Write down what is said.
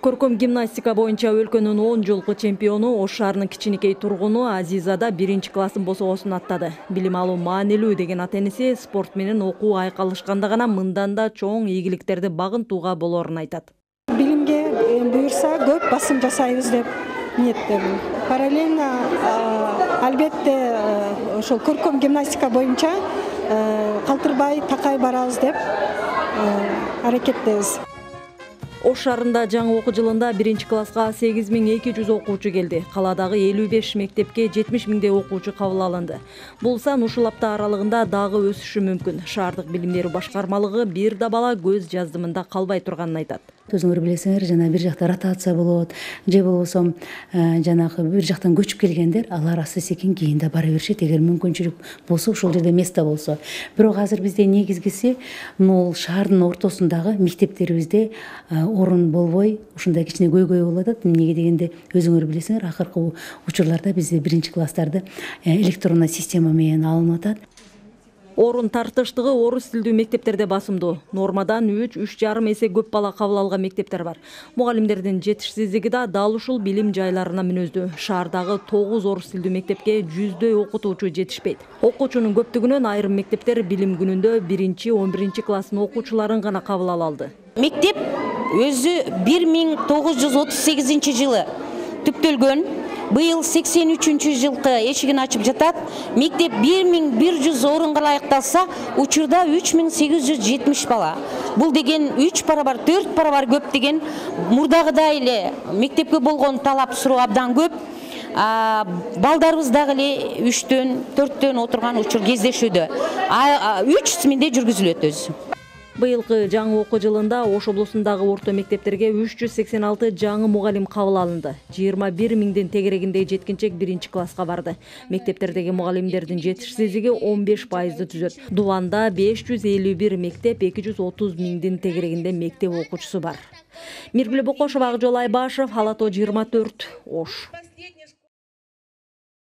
Көркөм гимнастика боюнча өлкөнүн 10 жылкы чемпиону Ош шаарынын кичинекей тургуну Азизада 1-классын босогосун аттады. Билим алуу маанилүү деген ата-энеси спорт менен окуу айкалышканда гана мындан да чоң ийгиликтерди багынтууга болорун айтат. Билимге буюрса көп басым жасайбыз деп ниеттебин. Параллельно албетте ошол көркөм гимнастика боюнча калтырбай такай барабыз деп аракеттебиз. Ош шаарында жаңы окуу жылында 1-класска 8200 окуучу келди. Каладагы 55 мектепке 70 миңдей окуучу кабыл алынды. Бул сан ушул апта аралыгында дагы өсүшү мүмкүн. Шаардык билим берүү башкармалыгы бир да бала көз жаздымында калбай турганын айтат. Өзүңөр билесиңер, жана бир жакта ротация болот, же болбосо жанагы бир жактан көчүп келгендер, алар асты-секин кийин да бара беришет, эгер мүмкүнчүлүк болсо, ошол жерде место болсо. Бирок азыр бизде негизгиси могул шаардын ортосундагы мектептерибизде орун болбой, ушундай кичине көйгөй болуп атат. Эмнеге дегенде, өзүңөр билесиңер, акыркы учурларда бизде 1-класстарды электронный система менен алынып атат. Орун тартыштыгы орус тилдүү мектептерде басымдуу. Нормадан 3-3,5 эсе көп бала кабыл алган мектептер бар. Мугалимдердин жетишсиздиги да дал ушул билим жайларына мүнөздүү. Шаардагы 9 орус тилдүү мектепке 100дөй окутуучу жетишпейт. Окуучунун көптүгүнөн айрым мектептер билим күнүндө 1-11 класстын окуучуларын гана кабыл ала алды. Мектеп өзү 1938 жылы түптөлгөн. Быйыл 83 жылкы эшигин ачып жатат. Мектеп 1100 орунга ылайыкталса, учурда 3870 бала. Бул деген 3 барабар, 4 барабар көп деген. Мурдагыдай эле мектепке болгон талап суроо абдан көп. Балдарыбыз дагы эле 3төн, 4төн отурган учур кездешүүдө. 3 сменде жүргүзүлөт өзү. Быйылкы жаңы окуу жылында Ош облусундагы орто мектептерге 386 жаңы мугалим кабыл алынды. 21 миңден тегерегинде жеткинчек 1-класска барды. Мектептердеги мугалимдердин жетишсиздиги 15%ды түзөт. Дубанда 551 мектеп, 230 миңдин тегерегинде мектеп окуучусу бар. Миргүл Бокошова, Акжол Айбашев, Ала тоо 24, Ош.